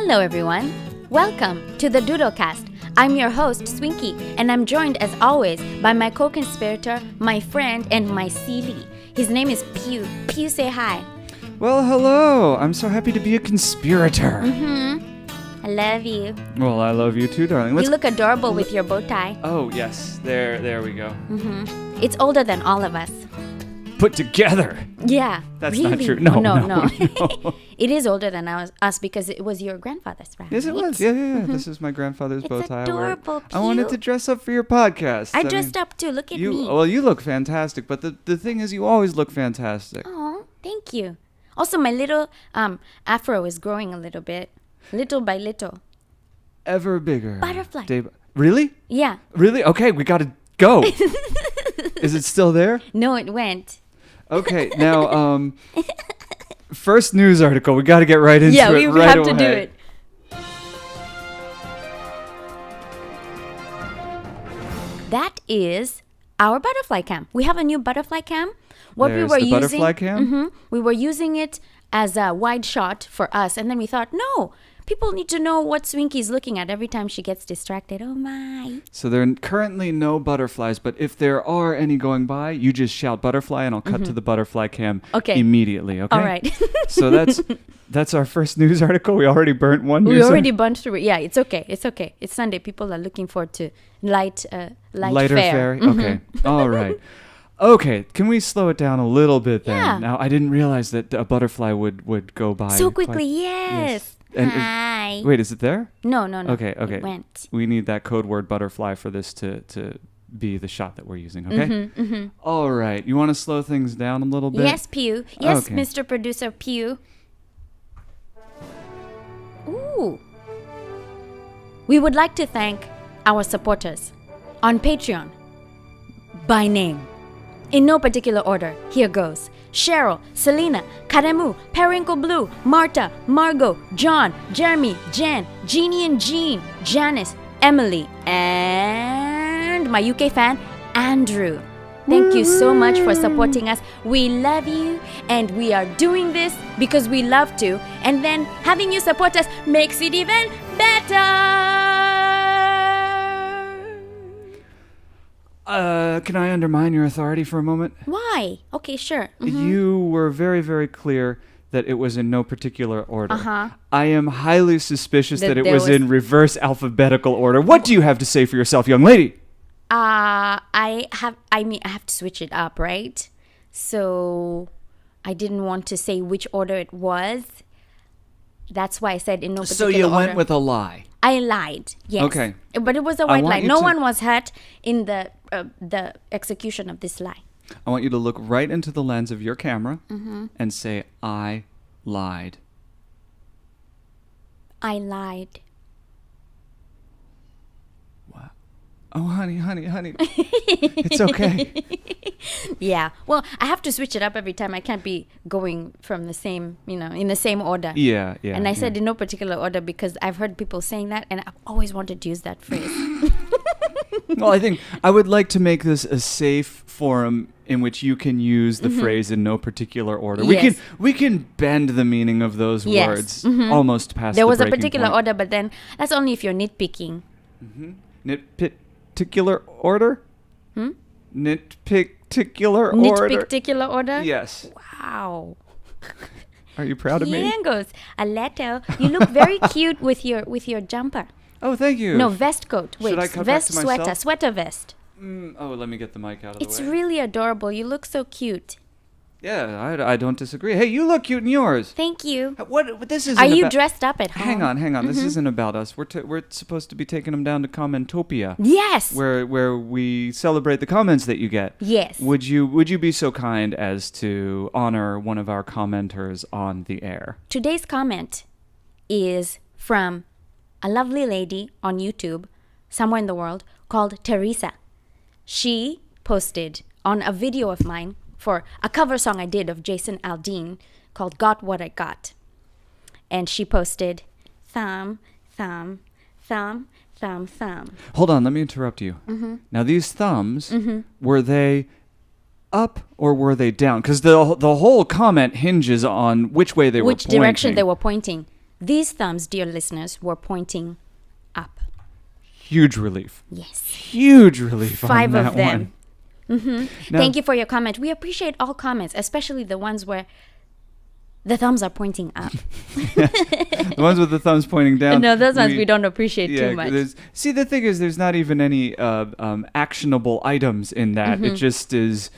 Hello everyone, welcome to the DoodleCast. I'm your host Swinky, and I'm joined as always by my co-conspirator, my friend, and my Sealy. His name is Pyuu. Pyuu, say hi. Well, hello. I'm so happy to be a conspirator. I love you. Well, I love you too, darling. You look adorable with your bow tie. Oh, yes. There we go. It's older than all of us. Put together. Yeah. That's really? not true. No. It is older than us because it was your grandfather's, right? Yes, it was. Yeah. This is my grandfather's bow tie. It's adorable, I wanted to dress up for your podcast. I dressed up too. Look at me. Well, you look fantastic, but the thing is, you always look fantastic. Oh, thank you. Also, my little afro is growing a little bit. Little by little. Ever bigger. Butterfly. Really? Yeah. Really? Okay, we gotta go. Is it still there? No, it went. Okay, now, first news article. We gotta get right into it. Yeah, we right have away. to do it. That is our butterfly cam. We have a new butterfly cam. There's the butterfly cam? We were using it as a wide shot for us, and then we thought, no, people need to know what Swinky's looking at every time she gets distracted. Oh my. So there are currently no butterflies, but if there are any going by, you just shout butterfly and I'll cut to the butterfly cam immediately, okay? All right. So that's our first news article. We already burnt one news We already burnt through it. Yeah, it's okay. It's Sunday. People are looking forward to lighter fare. Okay. All right. Okay, can we slow it down a little bit then? Yeah. Now, I didn't realize that a butterfly would go by So quickly, yes. And Hi. wait, is it there? No. Okay. It went. We need that code word butterfly for this to be the shot that we're using, okay? All right. You want to slow things down a little bit? Yes, Pyuu. Yes, Okay. Mr. Producer Pyuu. Ooh. We would like to thank our supporters on Patreon by name. In no particular order, here goes. Cheryl, Selena, Karemu, Periwinkle Blue, Marta, Margot, John, Jeremy, Jen, Jeannie and Jean, Janice, Emily, and my UK fan, Andrew. Thank you so much for supporting us. We love you, and we are doing this because we love to. And then having you support us makes it even better. Can I undermine your authority for a moment? Why? Okay, sure. You were very, very clear that it was in no particular order. I am highly suspicious that it was in reverse alphabetical order. What do you have to say for yourself, young lady? I have to switch it up, right? So I didn't want to say which order it was. That's why I said in no particular order. So you went with a lie. I lied, yes. Okay. But it was a white lie. No one was hurt in the execution of this lie. I want you to look right into the lens of your camera and say, I lied. I lied. Wow. Oh, honey. It's okay. Yeah. Well, I have to switch it up every time. I can't be going from the same, in the same order. Yeah. And I said in no particular order because I've heard people saying that, and I've always wanted to use that phrase. Well, I think I would like to make this a safe forum in which you can use the phrase in no particular order. Yes. We can bend the meaning of those words almost past There the was a breaking particular point. order, but then that's only if you're nitpicking. Particular order? Nitpick-ticular order? Nitpick-ticular order? Yes. Wow. Are you proud of me? Yangos, a letter. You look very cute with your jumper. Oh, thank you. No, vest coat. Wait, Should I cut vest, back to myself? sweater vest. Let me get the mic out of It's the way. really adorable. You look so cute. Yeah, I don't disagree. Hey, you look cute in yours. Thank you. What? This isn't Are you about- dressed up at home? Hang on. This isn't about us. We're supposed to be taking them down to Commentopia. Yes. Where we celebrate the comments that you get. Yes. Would you be so kind as to honor one of our commenters on the air? Today's comment is from a lovely lady on YouTube, somewhere in the world, called Teresa. She posted on a video of mine for a cover song I did of Jason Aldean called Got What I Got. And she posted, thumb, thumb, thumb, thumb, thumb. Hold on, let me interrupt you. Now, these thumbs, were they up or were they down? Because the whole comment hinges on which way they were pointing. Which direction they were pointing. These thumbs, dear listeners, were pointing up. Huge relief. Yes. Huge relief 5 on that of them. one. Thank you for your comment. We appreciate all comments, especially the ones where the thumbs are pointing up. The ones with the thumbs pointing down. No, those ones we don't appreciate too much. See, the thing is, there's not even any actionable items in that. It just is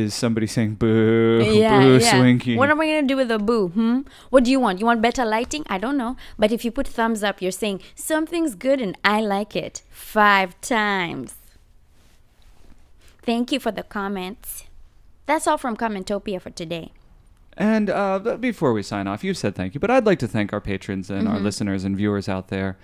somebody saying boo, boo, Swinky. What are we going to do with the boo? What do you want? You want better lighting? I don't know. But if you put thumbs up, you're saying something's good and I like it 5 times. Thank you for the comments. That's all from Commentopia for today. And before we sign off, you said thank you, but I'd like to thank our patrons and our listeners and viewers out there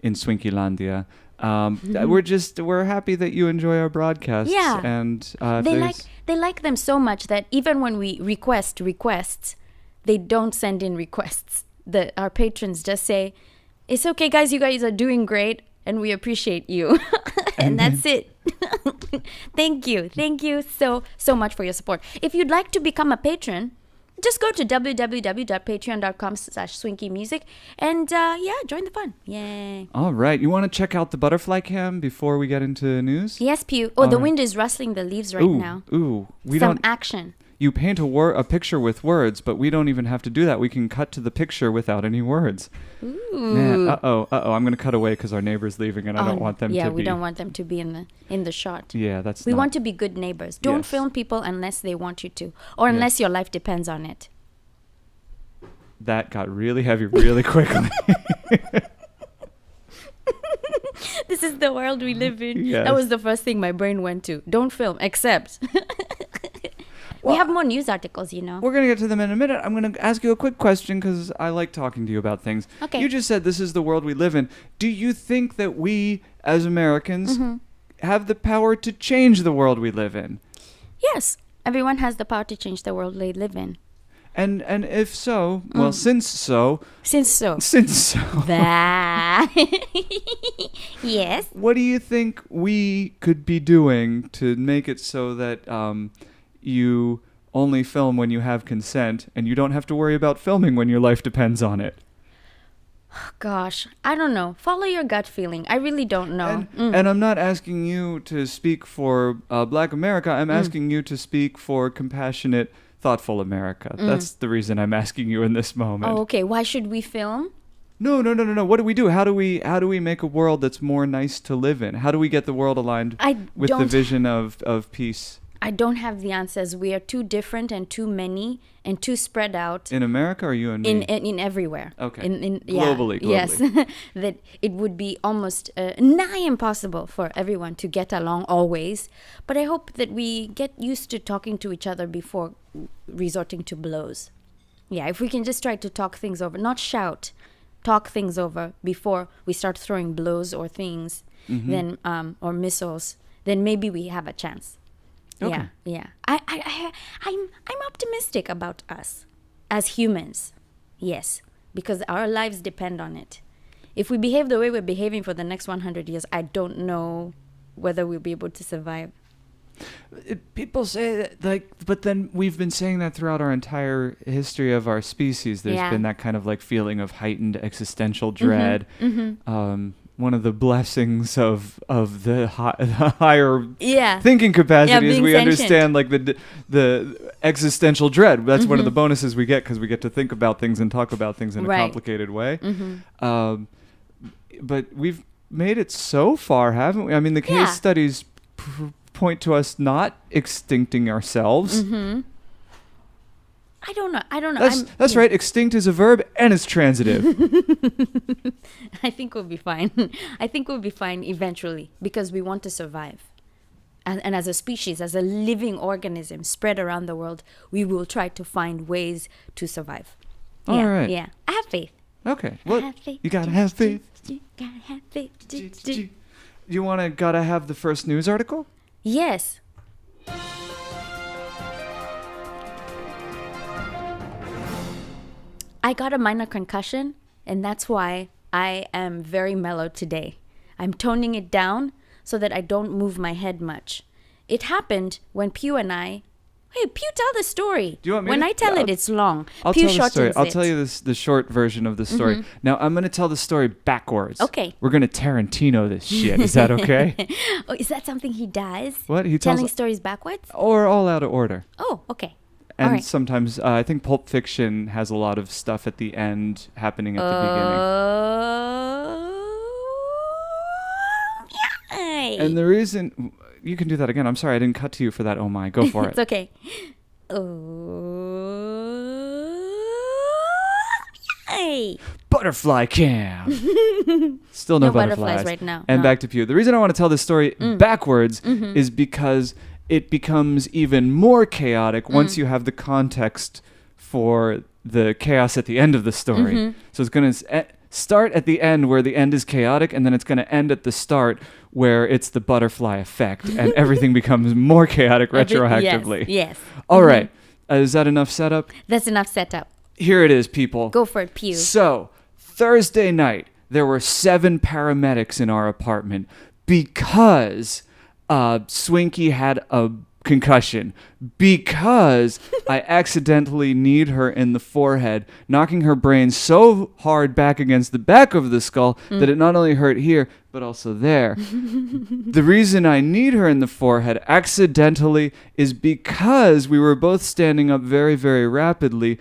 in Swinkylandia. We're happy that you enjoy our broadcasts. Yeah. And they like them so much that even when we request requests, they don't send in requests. Our patrons just say, "It's okay, guys. You guys are doing great, and we appreciate you." And that's it. Thank you so much for your support. If you'd like to become a patron, just go to www.patreon.com/swinkymusic and join the fun. Yay. All right. You want to check out the butterfly cam before we get into news? Yes, Pyuu. Oh, the wind is rustling the leaves right now. Ooh. Some action. You paint a picture with words, but we don't even have to do that. We can cut to the picture without any words. Ooh. Man, I'm going to cut away because our neighbor's leaving and I don't want them to be. Yeah, we don't want them to be in the shot. Yeah, We want to be good neighbors. Don't film people unless they want you to, or unless your life depends on it. That got really heavy really quickly. This is the world we live in. Yes. That was the first thing my brain went to. Don't film, except... We have more news articles, you know. We're going to get to them in a minute. I'm going to ask you a quick question because I like talking to you about things. Okay. You just said this is the world we live in. Do you think that we, as Americans, have the power to change the world we live in? Yes. Everyone has the power to change the world they live in. And if so, well, since so. Yes. What do you think we could be doing to make it so that you only film when you have consent and you don't have to worry about filming when your life depends on it? Gosh, I don't know. Follow your gut feeling. I really don't know. And I'm not asking you to speak for Black America. I'm asking you to speak for compassionate, thoughtful America. That's the reason I'm asking you in this moment. Oh, okay. Why should we film? No. What do we do? How do we make a world that's more nice to live in? How do we get the world aligned with the vision of peace? I don't have the answers. We are too different and too many and too spread out. In America or you and me? In everywhere. Okay. Globally. Yes. That it would be almost nigh impossible for everyone to get along always. But I hope that we get used to talking to each other before resorting to blows. Yeah, if we can just try to talk things over, not shout, talk things over before we start throwing blows or things, then or missiles, then maybe we have a chance. Okay. Yeah. I'm optimistic about us as humans. Yes, because our lives depend on it. If we behave the way we're behaving for the next 100 years, I don't know whether we'll be able to survive. People say that, but then we've been saying that throughout our entire history of our species. There's been that kind of feeling of heightened existential dread. One of the blessings of the higher thinking capacity is we understand the existential dread. That's one of the bonuses we get because we get to think about things and talk about things in a complicated way. But we've made it so far, haven't we? I mean, the case studies point to us not extincting ourselves. I don't know. That's right. Extinct is a verb and it's transitive. I think we'll be fine. I think we'll be fine eventually because we want to survive. And as a species, as a living organism spread around the world, we will try to find ways to survive. All right. Yeah. I have faith. Okay. Well, you gotta have faith. You gotta have faith. You gotta have the first news article? Yes. I got a minor concussion, and that's why I am very mellow today. I'm toning it down so that I don't move my head much. It happened when Pyuu and I Hey, Pyuu, tell the story. Do you want me when to? I tell it, it's long. I'll Pyuu tell the story. shortens I'll it. tell you the short version of the story. Now, I'm going to tell the story backwards. Okay. We're going to Tarantino this shit. Is that okay? Oh, is that something he does? What? He tells Telling stories backwards? Or all out of order. Oh, okay. And all right. sometimes, I think Pulp Fiction has a lot of stuff at the end happening at the beginning. And the reason... You can do that again. I'm sorry, I didn't cut to you for that. Oh my, go for it. It's okay. Butterfly cam. Still no butterflies right now. And back to Pyuu. The reason I want to tell this story backwards is because it becomes even more chaotic once you have the context for the chaos at the end of the story. So it's going to start at the end where the end is chaotic, and then it's going to end at the start where it's the butterfly effect, and everything becomes more chaotic retroactively. Yes. All right. Is that enough setup? That's enough setup. Here it is, people. Go for it, Pyuu. So, Thursday night, there were 7 paramedics in our apartment because Swinky had a concussion, because I accidentally kneed her in the forehead, knocking her brain so hard back against the back of the skull that it not only hurt here, but also there. The reason I kneed her in the forehead accidentally is because we were both standing up very, very rapidly.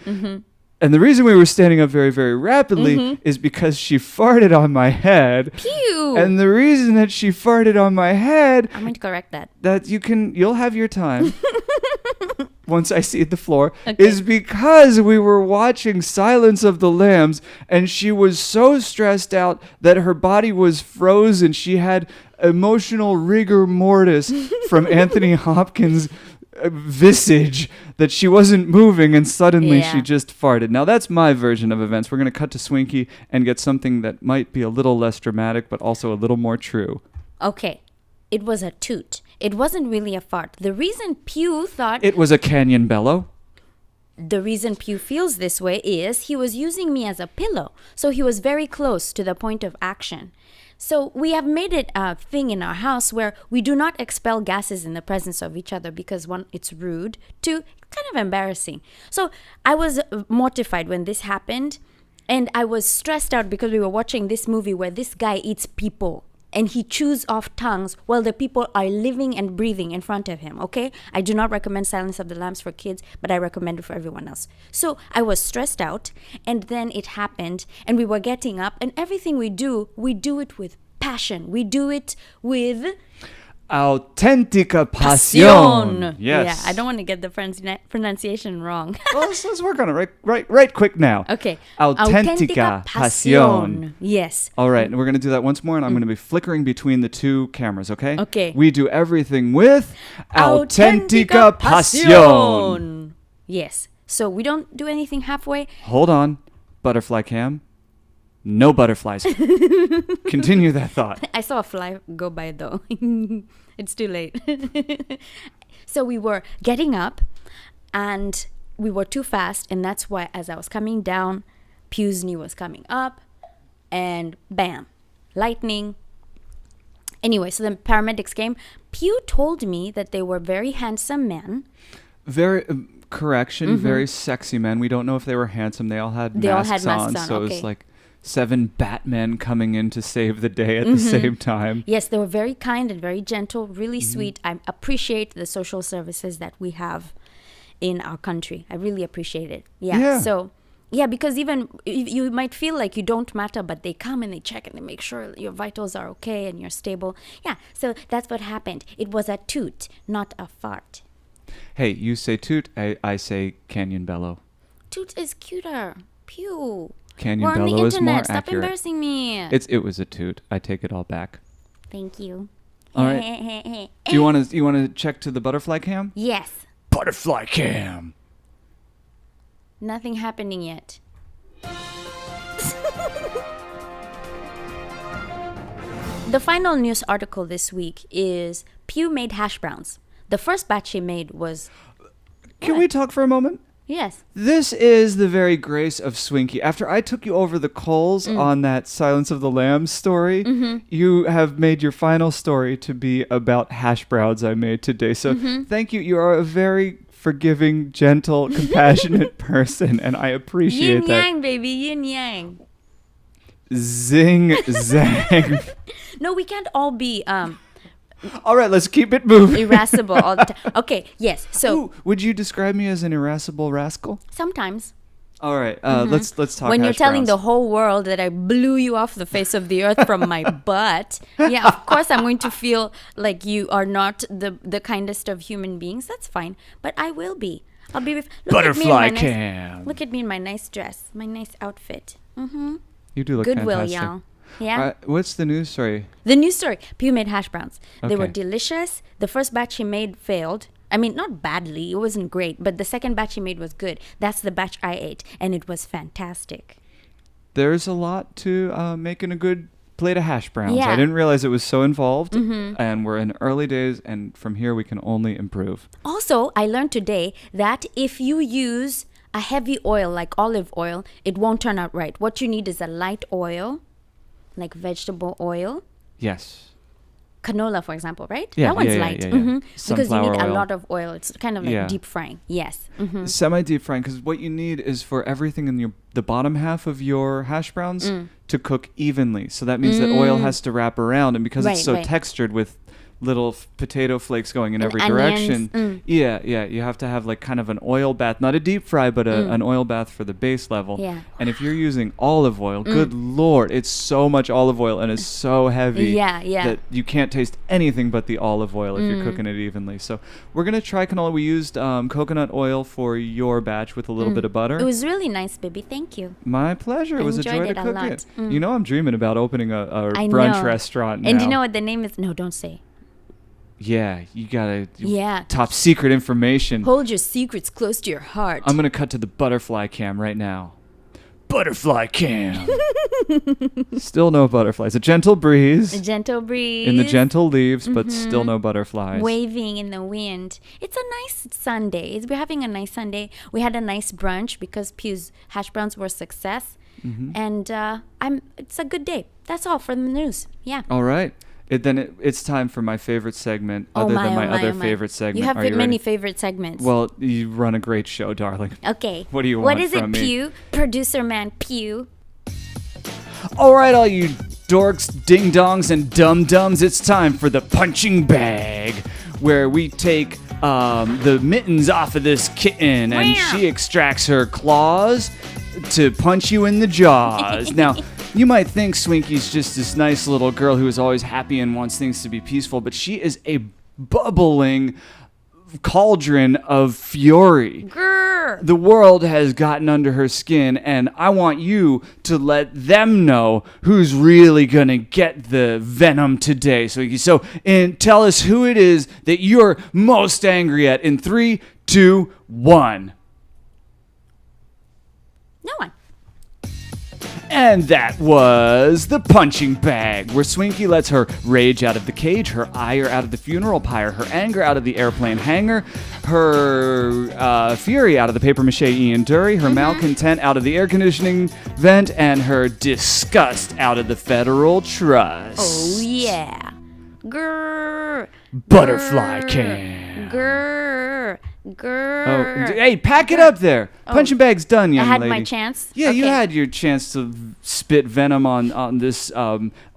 And the reason we were standing up very, very rapidly is because she farted on my head. Pyuu! And the reason that she farted on my head... I'm going to correct that. That you'll have your time once I see the floor, is because we were watching Silence of the Lambs, and she was so stressed out that her body was frozen. She had emotional rigor mortis from Anthony Hopkins' visage that she wasn't moving, and suddenly she just farted. Now that's my version of events. We're going to cut to Swinky and get something that might be a little less dramatic but also a little more true. Okay. It was a toot. It wasn't really a fart. The reason Pyuu thought... It was a canyon bellow. The reason Pyuu feels this way is he was using me as a pillow. So he was very close to the point of action. So we have made it a thing in our house where we do not expel gases in the presence of each other because, one, it's rude, two, kind of embarrassing. So I was mortified when this happened, and I was stressed out because we were watching this movie where this guy eats people and he chews off tongues while the people are living and breathing in front of him, okay? I do not recommend Silence of the Lambs for kids, but I recommend it for everyone else. So I was stressed out, and then it happened, and we were getting up, and everything we do it with passion. We do it with... Auténtica pasión. Yes. Yeah, I don't want to get the pronunciation wrong. Well, let's work on it right quick now. Okay. Auténtica pasión. Yes. All right, and we're going to do that once more, and I'm going to be flickering between the two cameras, okay? Okay. We do everything with auténtica pasión. Yes. So we don't do anything halfway. Hold on. Butterfly cam. No butterflies. Continue that thought. I saw a fly go by though. It's too late. So we were getting up and we were too fast, and that's why as I was coming down, Pyuu's knee was coming up and bam, lightning. Anyway, so the paramedics came. Pyuu told me that they were very handsome men. Very... very sexy men. We don't know if they were handsome. They all had masks on. So it was like 7 Batmen coming in to save the day at the same time. Yes, they were very kind and very gentle, really sweet. I appreciate the social services that we have in our country. I really appreciate it. Yeah. So, yeah, because even you might feel like you don't matter, but they come and they check and they make sure your vitals are okay and you're stable. Yeah, so that's what happened. It was a toot, not a fart. Hey, you say toot, I say canyon bellow. Toot is cuter. Pyuu. Canyon bellow is more accurate. Stop embarrassing me. It was a toot. I take it all back. Thank you. All right. Do you want to check to the butterfly cam? Yes. Butterfly cam. Nothing happening yet. The final news article this week is Pyuu made hash browns. The first batch he made was... Can we talk for a moment? Yes. This is the very grace of Swinky. After I took you over the coals on that Silence of the Lambs story, you have made your final story to be about hash browns I made today. So thank you. You are a very forgiving, gentle, compassionate person, and I appreciate that. Yin yang, baby, yin yang. Zing zang. No, we can't all be All right, let's keep it moving. irascible all the time. Okay, yes. So Ooh, would you describe me as an irascible rascal? sometimes All right, let's talk. when you're hash telling browns. the whole world that I blew you off the face of the earth from my butt, yeah, of course I'm going to feel like you are not the kindest of human beings. That's fine, but I will be. I'll be with Butterfly cam. Look at me in my nice dress, my nice outfit. You do look Goodwill, fantastic. y'all. Yeah. What's the news story? The news story. Pyuu made hash browns. They were Okay. delicious. The first batch he made failed. I mean, not badly. It wasn't great. But the second batch he made was good. That's the batch I ate. And it was fantastic. There's a lot to making a good plate of hash browns. Yeah. I didn't realize it was so involved. And we're in early days. And from here, we can only improve. Also, I learned today that if you use a heavy oil like olive oil, it won't turn out right. What you need is a light oil, like vegetable oil. Yes. Canola, for example, right? Yeah, that one's yeah, light. yeah, yeah. Because you Sunflower need a oil. lot of oil. It's kind of like Yeah. deep frying. Yes. Semi-deep frying, because what you need is for everything in the bottom half of your hash browns to cook evenly. So that means that oil has to wrap around. And because it's Right, so right. textured with little potato flakes going in And every onions, direction. Yeah, you have to have like kind of an oil bath, not a deep fry, but an oil bath for the base level. Yeah. And if you're using olive oil, good Lord, it's so much olive oil and it's so heavy Yeah, yeah. that you can't taste anything but the olive oil if you're cooking it evenly. So we're going to try canola. We used coconut oil for your batch with a little bit of butter. It was really nice, baby. Thank you. My pleasure. It I was a enjoyed joy it to a cook lot. it. You know I'm dreaming about opening a I brunch know. restaurant now. And do you know what the name is? No, don't say. Yeah, you gotta. Yeah. Top secret information. Hold your secrets close to your heart. I'm gonna cut to the butterfly cam right now. Butterfly cam. Still no butterflies. A gentle A breeze gentle breeze. in the gentle leaves, but still no butterflies. Waving in the wind. It's a nice Sunday. We're having a nice Sunday. We had a nice brunch because Pyuu's hash browns were a success. And it's a good day. That's all for the news. Yeah. All right. It's time for my favorite segment, other than my other favorite segment. You have Are many ready? favorite segments. Well, you run a great show, darling. Okay. What do you What want is it, from me? Pyuu? Producer man Pyuu. All right, all you dorks, ding-dongs, and dum-dums, it's time for the punching bag, where we take the mittens off of this kitten, and she extracts her claws to punch you in the jaws. Now, you might think Swinky's just this nice little girl who is always happy and wants things to be peaceful, but she is a bubbling cauldron of fury. Grrr. The world has gotten under her skin, and I want you to let them know who's really gonna get the venom today. So tell us who it is that you're most angry at in 3, 2, 1. No one. And that was the punching bag, where Swinky lets her rage out of the cage, her ire out of the funeral pyre, her anger out of the airplane hangar, her fury out of the papier-mâché Ian Dury, her malcontent out of the air conditioning vent, and her disgust out of the Federal Trust. Oh, yeah. Grrr. Butterfly Grrr. cam. Grrr. Oh, Grrr. hey, pack it up there. Punching bag's done, young I had lady. my chance? Yeah, you Okay. had your chance to spit venom on this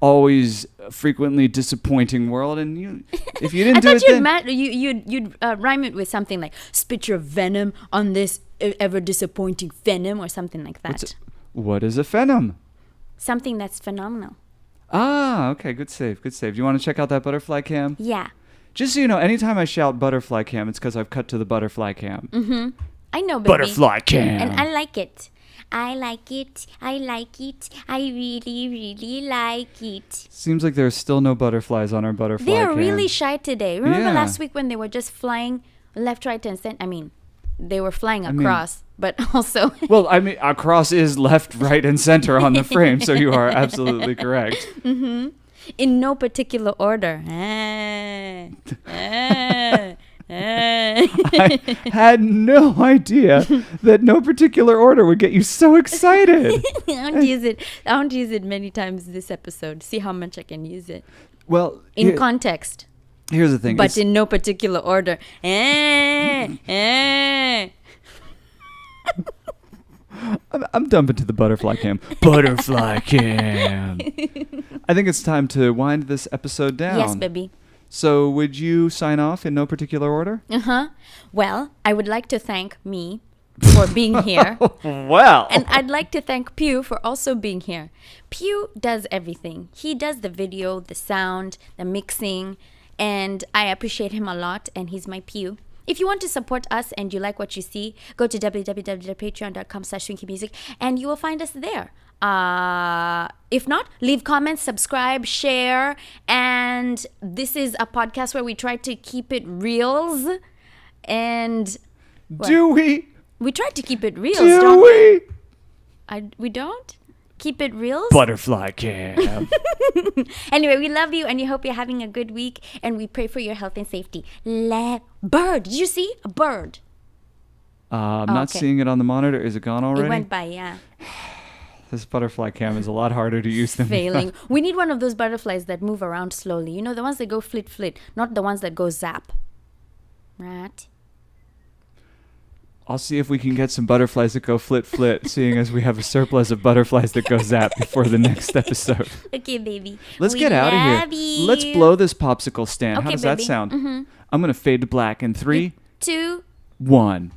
always frequently disappointing world, and if you didn't I do thought it, you'd rhyme it with something like "spit your venom on this ever disappointing venom" or something like that. What is a venom? Something that's phenomenal. Ah, okay, good save, good save. Do you want to check out that butterfly cam? Yeah. Just so you know, anytime I shout butterfly cam, it's because I've cut to the butterfly cam. I know, baby. Butterfly cam. And I like it. I like it. I like it. I really, really like it. Seems like there's still no butterflies on our butterfly They are cam. really shy today. Remember Yeah. last week when they were just flying left, right, and center? I mean, they were flying across, but also... Well, I mean, our cross is left, right, and center on the frame, so you are absolutely correct. in no particular order. I had no idea that no particular order would get you so excited. I want to use it many times this episode. See how much I can use it Well, in context. Here's the thing. But in no particular order. I'm dumping to the butterfly cam. Butterfly cam. I think it's time to wind this episode down. Yes, baby. So would you sign off in no particular order? Well, I would like to thank me for being here. Well. And I'd like to thank Pyuu for also being here. Pyuu does everything. He does the video, the sound, the mixing, and I appreciate him a lot, and he's my Pyuu. If you want to support us and you like what you see, go to www.patreon.com/swinkymusic and you will find us there. If not, leave comments, subscribe, share. And this is a podcast where we try to keep it reals. And do we? We try to keep it reals, do don't we? We don't? Keep it real? Butterfly cam. Anyway, we love you and we hope you're having a good week. And we pray for your health and safety. Bird. Did you see? A bird. I'm not seeing it on the monitor. Is it gone already? It went by, yeah. This butterfly cam is a lot harder to use than failing. We need one of those butterflies that move around slowly. You know, the ones that go flit, flit. Not the ones that go zap. Right? I'll see if we can get some butterflies that go flit, flit, seeing as we have a surplus of butterflies that go zap before the next episode. Okay, baby. Let's get out of here. You. Let's blow this popsicle stand. Okay, how does baby. that sound? I'm going to fade to black in 3, 2, 1.